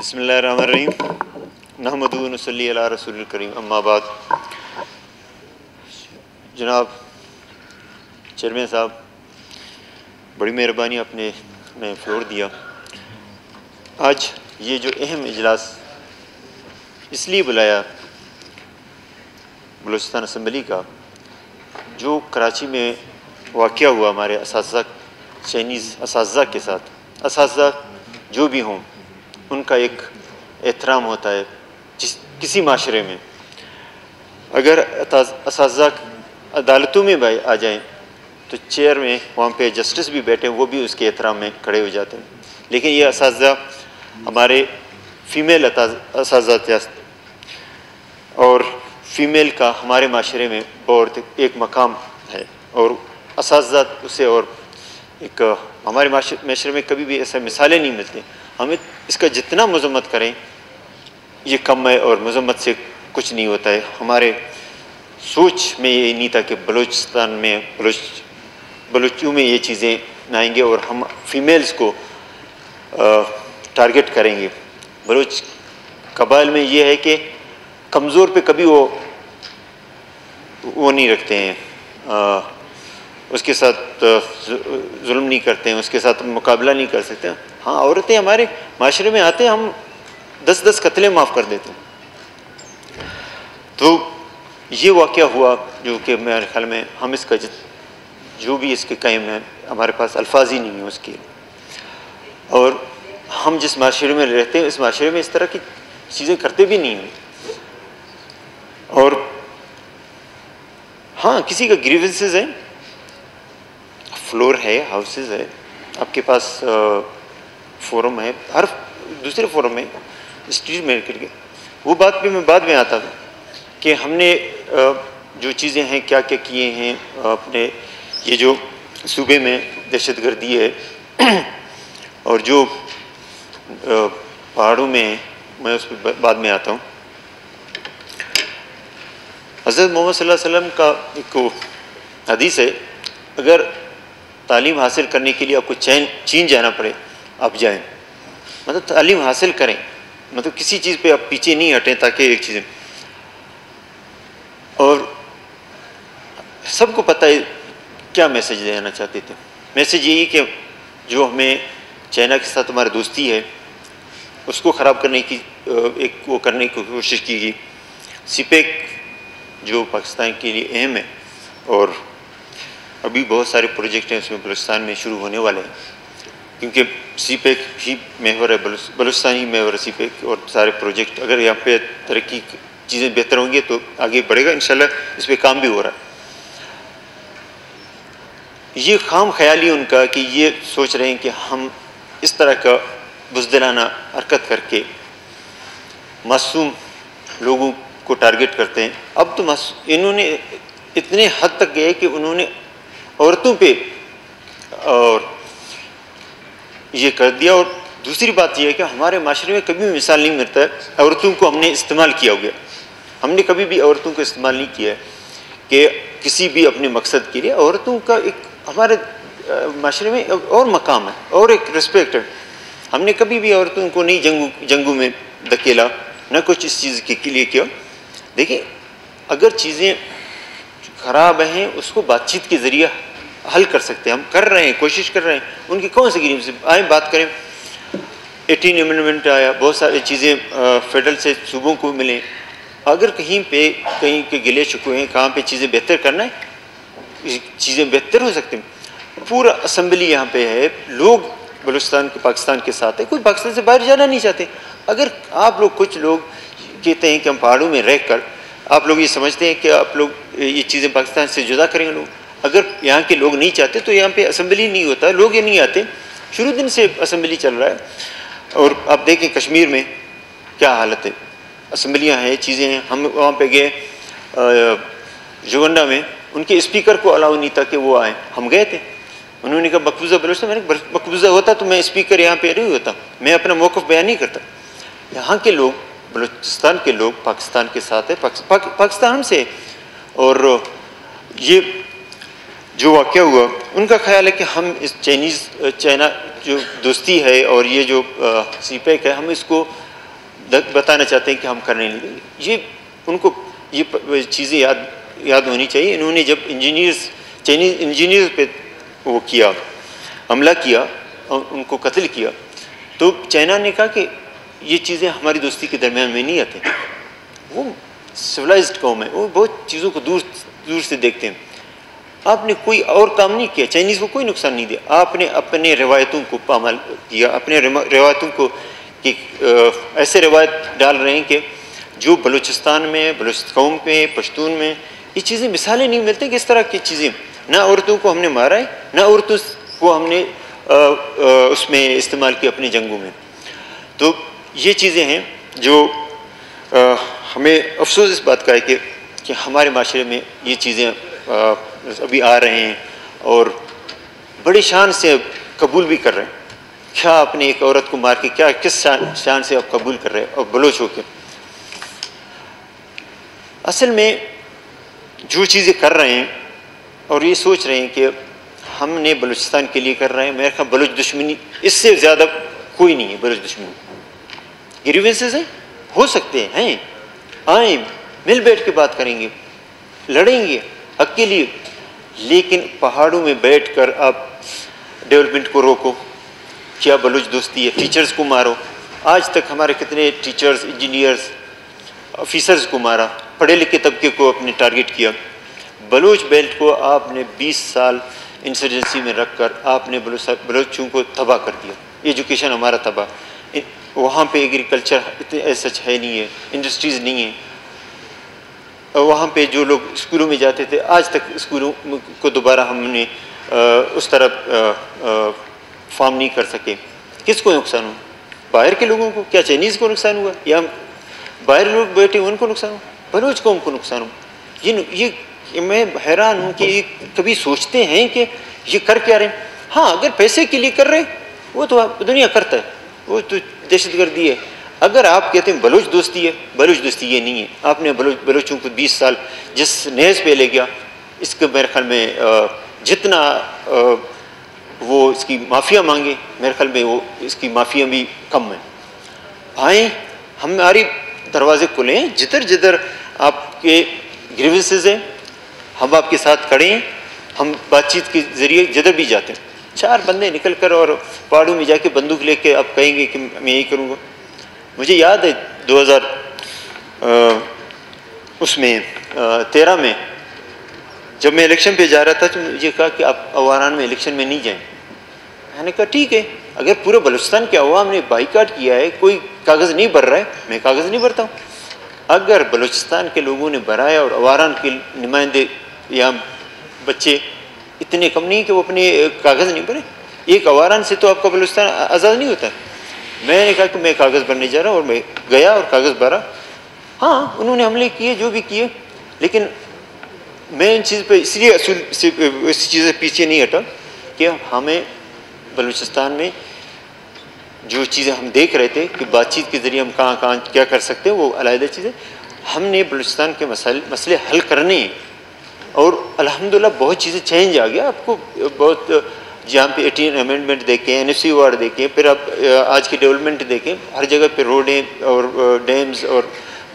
بسم اللہ الرحمن الرحیم نحمدہ و نصلی علی رسول الکریم اما بعد. جناب چیئرمین صاحب، بڑی مہربانی آپ نے ہمیں فلور دیا. آج یہ جو اہم اجلاس اس لیے بلایا بلوچستان اسمبلی کا، جو کراچی میں واقعہ ہوا ہمارے اساتذہ، چائنیز اساتذہ کے ساتھ. اساتذہ جو بھی ہوں ان کا ایک احترام ہوتا ہے کسی معاشرے میں. اگر اساتذہ عدالتوں میں آ جائیں تو چیئر میں وہاں پہ جسٹس بھی بیٹھے وہ بھی اس کے احترام میں کھڑے ہو جاتے ہیں. لیکن یہ اساتذہ ہمارے فیمیل اساتذہ تھے اور فیمیل کا ہمارے معاشرے میں بہت ایک مقام ہے، اور اساتذہ اسے اور ایک ہمارے معاشرے میں کبھی بھی ایسا مثالیں نہیں ملتی. ہمیں اس کا جتنا مذمت کریں یہ کم ہے، اور مذمت سے کچھ نہیں ہوتا ہے. ہمارے سوچ میں یہ نہیں تھا کہ بلوچستان میں بلوچوں میں یہ چیزیں نہ آئیں گے اور ہم فیمیلز کو ٹارگٹ کریں گے. بلوچ قبائل میں یہ ہے کہ کمزور پہ کبھی وہ نہیں رکھتے ہیں، اس کے ساتھ ظلم نہیں کرتے ہیں، اس کے ساتھ مقابلہ نہیں کر سکتے. ہاں، عورتیں ہمارے معاشرے میں آتے ہیں، ہم 10 قتلیں معاف کر دیتے ہیں. تو یہ واقعہ ہوا جو کہ میرے خیال میں ہم اس کا جو بھی اس کے قائم ہے، ہمارے پاس الفاظ ہی نہیں ہیں اس کے. اور ہم جس معاشرے میں رہتے ہیں اس معاشرے میں اس طرح کی چیزیں کرتے بھی نہیں ہیں. اور ہاں، کسی کا گریونسز ہے، فلور ہے، ہاؤسز ہے، آپ کے پاس فورم ہے، ہر دوسرے فورم میں اسٹریٹ مارکیٹ کے، وہ بات پہ میں بعد میں آتا تھا کہ ہم نے جو چیزیں ہیں کیا کیا کیے ہیں اپنے یہ جو صوبے میں دہشت گردی ہے اور جو پہاڑوں میں ہے، میں اس پہ بعد میں آتا ہوں. حضرت محمد صلی اللہ علیہ وسلم کا ایک حدیث ہے، اگر تعلیم حاصل کرنے کے لیے آپ کو چین جانا پڑے آپ جائیں، مطلب تعلیم حاصل کریں، مطلب کسی چیز پہ آپ پیچھے نہیں ہٹیں تاکہ ایک چیزیں. اور سب کو پتہ ہے کیا میسیج دینا چاہتے تھے. میسیج یہی کہ جو ہمیں چائنا کے ساتھ ہماری دوستی ہے اس کو خراب کرنے کی وہ کرنے کی کوشش کی گئی. سی پیک جو پاکستان کے لیے اہم ہے اور ابھی بہت سارے پروجیکٹ ہیں اس میں بلوچستان میں شروع ہونے والے ہیں، کیونکہ سی پیک ہی محور ہے، بلوچستان ہی محور ہے سی پیک. اور سارے پروجیکٹ اگر یہاں پہ ترقی چیزیں بہتر ہوں گی تو آگے بڑھے گا انشاءاللہ. اس پہ کام بھی ہو رہا ہے. یہ خام خیالی ان کا کہ یہ سوچ رہے ہیں کہ ہم اس طرح کا بزدلانہ حرکت کر کے معصوم لوگوں کو ٹارگٹ کرتے ہیں. اب تو انہوں نے اتنے حد تک گئے کہ انہوں نے عورتوں پہ اور یہ کر دیا. اور دوسری بات یہ ہے کہ ہمارے معاشرے میں کبھی بھی مثال نہیں ملتا ہے عورتوں کو ہم نے استعمال کیا ہوا. ہم نے کبھی بھی عورتوں کو استعمال نہیں کیا ہے کہ کسی بھی اپنے مقصد کے لیے. عورتوں کا ایک ہمارے معاشرے میں اور مقام ہے اور ایک رسپیکٹ ہے. ہم نے کبھی بھی عورتوں کو نہیں جنگوں میں دھکیلا، نہ کچھ اس چیز کے لیے کیا. دیکھیں، اگر چیزیں خراب ہیں اس کو بات چیت کے ذریعہ حل کر سکتے ہیں. ہم کر رہے ہیں، کوشش کر رہے ہیں. ان کی کون سی گریم سے آئیں بات کریں. 18 امینڈمنٹ آیا، بہت ساری چیزیں فیڈرل سے صوبوں کو ملیں. اگر کہیں کے گلے شکوے ہیں، کہاں پہ چیزیں بہتر کرنا ہے، چیزیں بہتر ہو سکتی ہیں. پورا اسمبلی یہاں پہ ہے، لوگ بلوچستان کے پاکستان کے ساتھ ہے، کوئی پاکستان سے باہر جانا نہیں چاہتے. اگر آپ لوگ کچھ لوگ کہتے ہیں کہ ہم پہاڑوں میں رہ کر آپ لوگ یہ سمجھتے ہیں کہ آپ لوگ یہ چیزیں پاکستان سے جدا کریں گے. لوگ اگر یہاں کے لوگ نہیں چاہتے تو یہاں پہ اسمبلی نہیں ہوتا، لوگ یہ نہیں آتے. شروع دن سے اسمبلی چل رہا ہے. اور آپ دیکھیں کشمیر میں کیا حالت ہے، اسمبلیاں ہیں، چیزیں ہیں. ہم وہاں پہ گئے جوگنڈا میں، ان کے اسپیکر کو الاؤ نہیں تھا کہ وہ آئیں. ہم گئے تھے، انہوں نے کہا مقبوضہ بلوچستان. میں نے مقبوضہ ہوتا تو میں اسپیکر یہاں پہ نہیں ہوتا، میں اپنا موقف بیان نہیں کرتا. یہاں کے لوگ، بلوچستان کے لوگ پاکستان کے ساتھ ہے، پاکستان سے. اور یہ جو واقعہ ہوا ان کا خیال ہے کہ ہم اس چائنا جو دوستی ہے اور یہ جو سی پیک ہے ہم اس کو بتانا چاہتے ہیں کہ ہم کرنے نہیں دیں گے. یہ ان کو یہ چیزیں یاد ہونی چاہیے. انہوں نے جب چائنیز انجینئرز پہ وہ کیا، حملہ کیا اور ان کو قتل کیا، تو چائنا نے کہا کہ یہ چیزیں ہماری دوستی کے درمیان میں نہیں آتے. وہ سویلائزڈ قوم ہے، وہ بہت چیزوں کو دور سے دیکھتے ہیں. آپ نے کوئی اور کام نہیں کیا، چائنیز کو کوئی نقصان نہیں دیا. آپ نے اپنے روایتوں کو پامال کیا، اپنے روایتوں کو ایسے روایت ڈال رہے ہیں کہ جو بلوچستان میں، بلوچ قوم میں، پشتون میں یہ چیزیں مثالیں نہیں ملتی کہ اس طرح کی چیزیں. نہ عورتوں کو ہم نے مارا ہے، نہ عورتوں کو ہم نے اس میں استعمال کیا اپنی جنگوں میں. تو یہ چیزیں ہیں جو ہمیں افسوس اس بات کا ہے کہ ہمارے معاشرے میں یہ چیزیں ابھی آ رہے ہیں اور بڑے شان سے قبول بھی کر رہے ہیں. کیا آپ نے ایک عورت کو مار کے کس شان سے آپ قبول کر رہے ہیں اور بلوچ ہو کے؟ اصل میں جو چیزیں کر رہے ہیں اور یہ سوچ رہے ہیں کہ ہم نے بلوچستان کے لیے کر رہے ہیں، میرے خیال بلوچ دشمنی اس سے زیادہ کوئی نہیں ہے. بلوچ دشمنی گریوینسز ہیں، ہو سکتے ہیں، آئیں مل بیٹھ کے بات کریں گے، لڑیں گے حق کے لیے. لیکن پہاڑوں میں بیٹھ کر آپ ڈیولپمنٹ کو روکو. کیا بلوچ دوستی ہے؟ ٹیچرز کو مارو. آج تک ہمارے کتنے ٹیچرز، انجینئرز، آفیسرز کو مارا، پڑھے لکھے طبقے کو اپنے ٹارگٹ کیا. بلوچ بیلٹ کو آپ نے 20 سال انسرجنسی میں رکھ کر آپ نے بلوچوں کو تباہ کر دیا. ایجوکیشن ہمارا تباہ. وہاں پہ ایگریکلچر ایسا ہے نہیں ہے، انڈسٹریز نہیں ہیں. وہاں پہ جو لوگ اسکولوں میں جاتے تھے، آج تک اسکولوں کو دوبارہ ہم نے اس طرح فارم نہیں کر سکے. کس کو نقصان ہوا؟ باہر کے لوگوں کو. کیا چائنیز کو نقصان ہوا یا باہر لوگ بیٹھے ان کو نقصان ہوا؟ بلوچ قوم کو نقصان ہوا. یہ میں حیران ہوں کہ کبھی سوچتے ہیں کہ یہ کر کیا رہے ہیں. ہاں اگر پیسے کے لیے کر رہے وہ تو دنیا کرتا ہے، وہ تو دہشت گردی ہے. اگر آپ کہتے ہیں بلوچ دوستی ہے، بلوچ دوستی یہ نہیں ہے. آپ نے بلوچوں کو 20 سال جس نیز پہ لے گیا، اس کے میرے خیال میں جتنا وہ اس کی معافیا مانگے، میرے خیال میں وہ اس کی معافیا بھی کم ہے. آئیں ہماری دروازے کھلے ہیں، جدھر آپ کے گریوینسز ہیں ہم آپ کے ساتھ کھڑے ہیں. ہم بات چیت کے ذریعے جدھر بھی جاتے ہیں. 4 بندے نکل کر اور پہاڑوں میں جا کے بندوق لے کے آپ کہیں گے کہ میں یہی کروں گا. مجھے یاد ہے 2013 میں جب میں الیکشن پہ جا رہا تھا تو مجھے کہا کہ آپ اواران میں الیکشن میں نہیں جائیں. میں نے کہا ٹھیک ہے، اگر پورے بلوچستان کے عوام نے بائیکاٹ کیا ہے، کوئی کاغذ نہیں بھر رہا ہے، میں کاغذ نہیں بھرتا ہوں. اگر بلوچستان کے لوگوں نے بھرایا اور اواران کے نمائندے یا بچے اتنے کم نہیں کہ وہ اپنے کاغذ نہیں بھرے، ایک اواران سے تو آپ کا بلوچستان آزاد نہیں ہوتا. میں نے کہا کہ میں کاغذ بھرنے جا رہا ہوں اور میں گیا اور کاغذ بھرا. ہاں انہوں نے حملے کیے جو بھی کیے، لیکن میں ان چیز پہ اس لیے اصول سے اس چیز سے پیچھے نہیں ہٹا کہ ہمیں بلوچستان میں جو چیزیں ہم دیکھ رہے تھے کہ بات چیت کے ذریعے ہم کہاں کیا کر سکتے ہیں وہ علیحدہ چیزیں. ہم نے بلوچستان کے مسئلے حل کرنے ہیں اور الحمدللہ بہت چیزیں چینج آ گیا. آپ کو بہت جہاں پہ 18 امینڈمنٹ دیکھیں، NFC وارڈ دیکھیں، پھر آپ آج کی ڈیولپمنٹ دیکھیں، ہر جگہ پہ روڈیں اور ڈیمز اور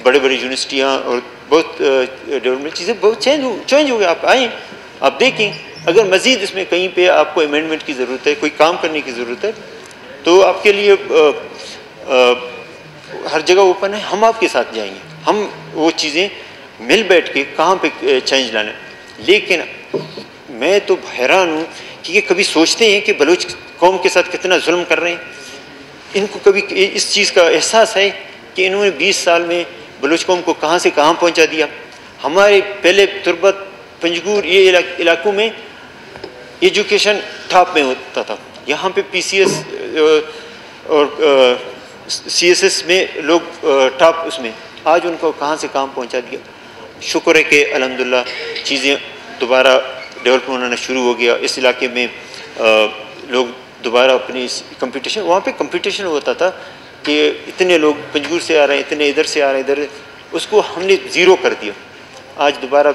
بڑے بڑی یونیورسٹیاں اور بہت ڈیولپمنٹ چیزیں بہت چینج ہو گیا. آپ آئیں آپ دیکھیں. اگر مزید اس میں کہیں پہ آپ کو امینڈمنٹ کی ضرورت ہے، کوئی کام کرنے کی ضرورت ہے تو آپ کے لیے ہر جگہ اوپن ہے. ہم آپ کے ساتھ جائیں گے. ہم وہ چیزیں مل بیٹھ کے کہاں پہ چینج لانا. لیکن میں تو حیران ہوں کہ یہ کبھی سوچتے ہیں کہ بلوچ قوم کے ساتھ کتنا ظلم کر رہے ہیں. ان کو کبھی اس چیز کا احساس ہے کہ انہوں نے 20 سال میں بلوچ قوم کو کہاں سے کہاں پہنچا دیا. ہمارے پہلے تربت، پنجگور یہ علاقوں میں ایجوکیشن ٹاپ میں ہوتا تھا. یہاں پہ PCS اور CSS میں لوگ ٹاپ اس میں. آج ان کو کہاں سے کہاں پہنچا دیا. شکر ہے کہ الحمدللہ چیزیں دوبارہ ڈیولپ ہونا شروع ہو گیا. اس علاقے میں لوگ دوبارہ اپنی کمپٹیشن، وہاں پہ کمپٹیشن ہوتا تھا کہ اتنے لوگ پنجگور سے آ رہے ہیں، اتنے ادھر سے آ رہے ہیں، ادھر، اس کو ہم نے زیرو کر دیا. آج دوبارہ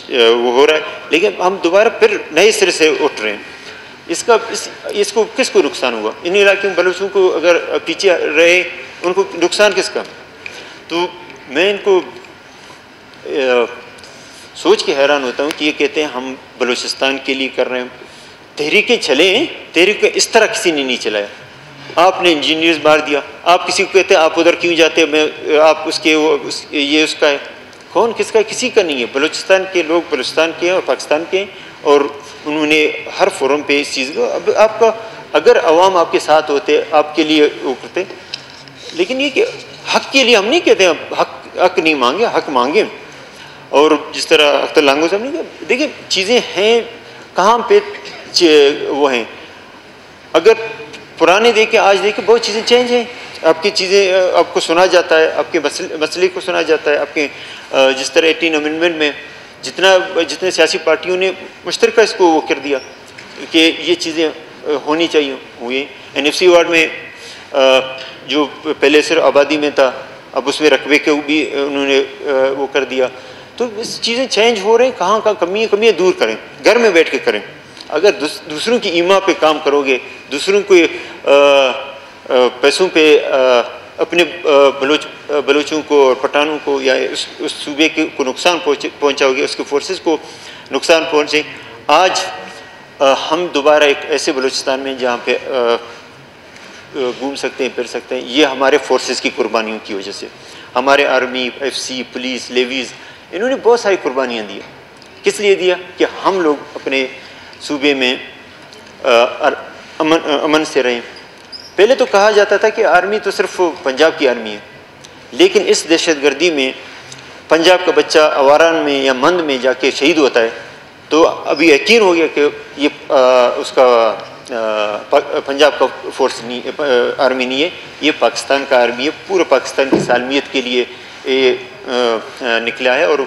وہ ہو رہا ہے، لیکن ہم دوبارہ پھر نئے سرے سے اٹھ رہے ہیں. اس کو کس کو نقصان ہوا؟ ان علاقے میں بلوچوں کو اگر پیچھے رہے ان کو نقصان کس کا؟ تو میں ان کو سوچ کے حیران ہوتا ہوں کہ یہ کہتے ہیں ہم بلوچستان کے لیے کر رہے ہیں. تحریکیں چلے ہیں، تحریکیں اس طرح کسی نے نہیں چلایا. آپ نے انجینئرز مار دیا، آپ کسی کو کہتے ہیں آپ ادھر کیوں جاتے ہیں، آپ اس کے یہ اس کا ہے. کون کس کا ہے؟ کسی کا نہیں ہے. بلوچستان کے لوگ بلوچستان کے ہیں اور پاکستان کے ہیں، اور انہوں نے ہر فورم پہ اس چیز کو اب آپ کا اگر عوام آپ کے ساتھ ہوتے آپ کے لیے وہ کرتے. لیکن یہ کہ حق کے لیے ہم نہیں کہتے ہیں حق نہیں مانگے، حق مانگے. اور جس طرح اختر لانگو صاحب نے کہا، دیکھیں چیزیں ہیں کہاں پہ وہ ہیں. اگر پرانے دیکھیں آج دیکھیں بہت چیزیں چینج ہیں. آپ کی چیزیں آپ کو سنا جاتا ہے، آپ کے مسئلے کو سنا جاتا ہے. آپ کے جس طرح 18 امینڈمنٹ میں جتنے سیاسی پارٹیوں نے مشترکہ اس کو وہ کر دیا کہ یہ چیزیں ہونی چاہیے ہوئی. NFC وارڈ میں جو پہلے صرف آبادی میں تھا اب اس میں رقبے کے بھی انہوں نے وہ کر دیا. تو اس چیزیں چینج ہو رہے ہیں. کہاں کمیاں دور کریں، گھر میں بیٹھ کے کریں. اگر دوسروں کی ایما پہ کام کرو گے، دوسروں کو پیسوں پہ اپنے بلوچوں کو اور پٹھانوں کو یا اس صوبے کو نقصان پہنچاؤ گے، اس کے فورسز کو نقصان پہنچے. آج ہم دوبارہ ایک ایسے بلوچستان میں جہاں پہ گھوم سکتے ہیں، پھر سکتے ہیں. یہ ہمارے فورسز کی قربانیوں کی وجہ سے. ہمارے آرمی، FC، پولیس، لیویز، انہوں نے بہت ساری قربانیاں دی. کس لیے دیا؟ کہ ہم لوگ اپنے صوبے میں امن سے رہیں. پہلے تو کہا جاتا تھا کہ آرمی تو صرف پنجاب کی آرمی ہے، لیکن اس دہشت گردی میں پنجاب کا بچہ اواران میں یا مند میں جا کے شہید ہوتا ہے تو ابھی یقین ہو گیا کہ یہ اس کا پنجاب کا فورس نہیں، آرمی نہیں ہے، یہ پاکستان کا آرمی ہے. پورے پاکستان کی سالمیت کے لیے نکلا ہے. اور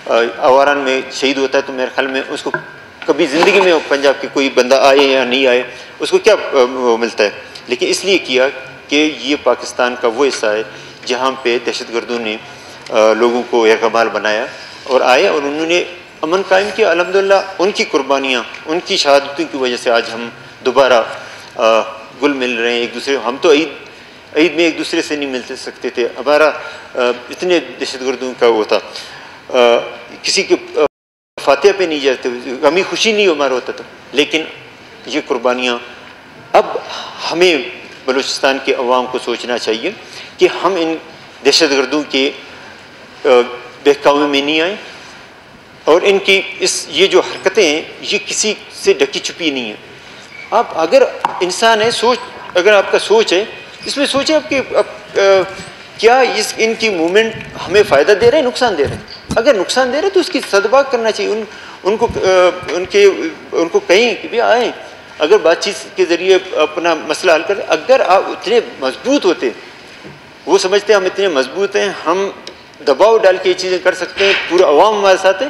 اواران میں شہید ہوتا ہے تو میرے خیال میں اس کو کبھی زندگی میں پنجاب کے کوئی بندہ آئے یا نہیں آئے اس کو کیا ملتا ہے. لیکن اس لیے کیا کہ یہ پاکستان کا وہ حصہ ہے جہاں پہ دہشت گردوں نے لوگوں کو یرغمال بنایا اور آئے اور انہوں نے امن قائم کیا. الحمدللہ ان کی قربانیاں، ان کی شہادتوں کی وجہ سے آج ہم دوبارہ گل مل رہے ہیں ایک دوسرے. ہم تو عید میں ایک دوسرے سے نہیں مل سکتے تھے. ہمارا اتنے دہشت گردوں کا وہ تھا، کسی کے فاتحہ پہ نہیں جاتے، غمی خوشی نہیں ہمارا ہوتا تھا. لیکن یہ قربانیاں اب ہمیں بلوچستان کے عوام کو سوچنا چاہیے کہ ہم ان دہشت گردوں کے بہکاوے میں نہیں آئیں. اور ان کی یہ جو حرکتیں ہیں یہ کسی سے ڈھکی چھپی نہیں ہیں. آپ اگر انسان ہے، اگر آپ کا سوچ ہے، اس میں سوچیں آپ کہ کیا ان کی موومنٹ ہمیں فائدہ دے رہے ہیں، نقصان دے رہے ہیں. اگر نقصان دے رہے ہیں تو اس کی سدباق کرنا چاہیے. ان کو کہیں کہ بھی آئیں، اگر بات چیت کے ذریعے اپنا مسئلہ حل کریں. اگر آپ اتنے مضبوط ہوتے، وہ سمجھتے ہیں ہم اتنے مضبوط ہیں، ہم دباؤ ڈال کے یہ چیزیں کر سکتے ہیں، پورا عوام ہمارے ساتھ ہے،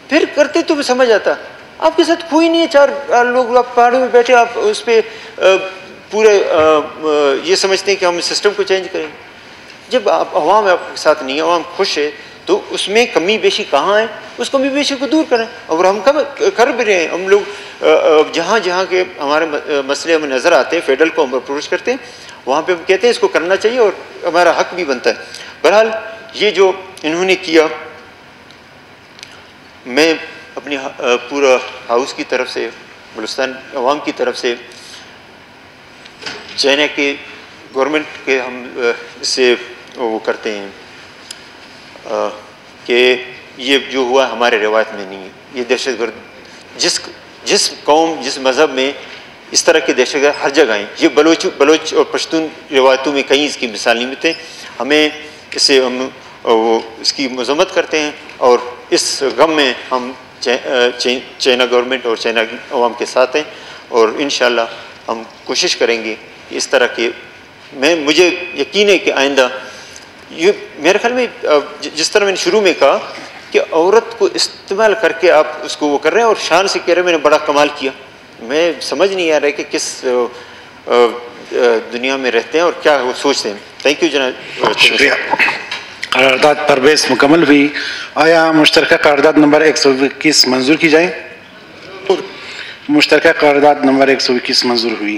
پھر کرتے تو سمجھ آتا. آپ کے ساتھ کوئی نہیں ہے، 4 لوگ آپ پہاڑوں میں بیٹھے، آپ اس پہ پورے یہ سمجھتے ہیں کہ ہم سسٹم کو چینج کریں. جب آپ عوام آپ کے ساتھ نہیں ہے، عوام خوش ہے، تو اس میں کمی بیشی کہاں ہے، اس کمی بیشی کو دور کریں. اور ہم کر بھی رہے ہیں. ہم لوگ جہاں کے ہمارے مسئلے ہمیں نظر آتے ہیں، فیڈرل کو ہم اپروچ کرتے ہیں، وہاں پہ ہم کہتے ہیں اس کو کرنا چاہیے اور ہمارا حق بھی بنتا ہے. بہرحال یہ جو انہوں نے کیا، میں اپنی پورا ہاؤس کی طرف سے، بلوچستان عوام کی طرف سے، چائنا کے گورنمنٹ کے ہم اس سے وہ کرتے ہیں کہ یہ جو ہوا ہمارے روایت میں نہیں ہے. یہ دہشت گرد جس قوم جس مذہب میں اس طرح کے دہشت گرد ہر جگہ ہیں. یہ بلوچ اور پشتون روایتوں میں کہیں اس کی مثال نہیں ملتے. ہمیں اس کی مذمت کرتے ہیں اور اس غم میں ہم چائنا گورنمنٹ اور چائنا عوام کے ساتھ ہیں. اور انشاءاللہ ہم کوشش کریں گے کہ اس طرح کے، مجھے یقین ہے کہ آئندہ یہ میرے خیال میں جس طرح میں نے شروع میں کہا کہ عورت کو استعمال کر کے آپ اس کو وہ کر رہے ہیں اور شان سے کہہ رہے ہیں میں نے بڑا کمال کیا. میں سمجھ نہیں آ رہا ہے کہ کس دنیا میں رہتے ہیں اور کیا وہ سوچتے ہیں. تھینک یو جناب. شکریہ. قرارداد پر بحث مکمل ہوئی. آیا مشترکہ قرارداد نمبر 121 منظور کی جائے؟ مشترکہ قرارداد نمبر 121 منظور ہوئی.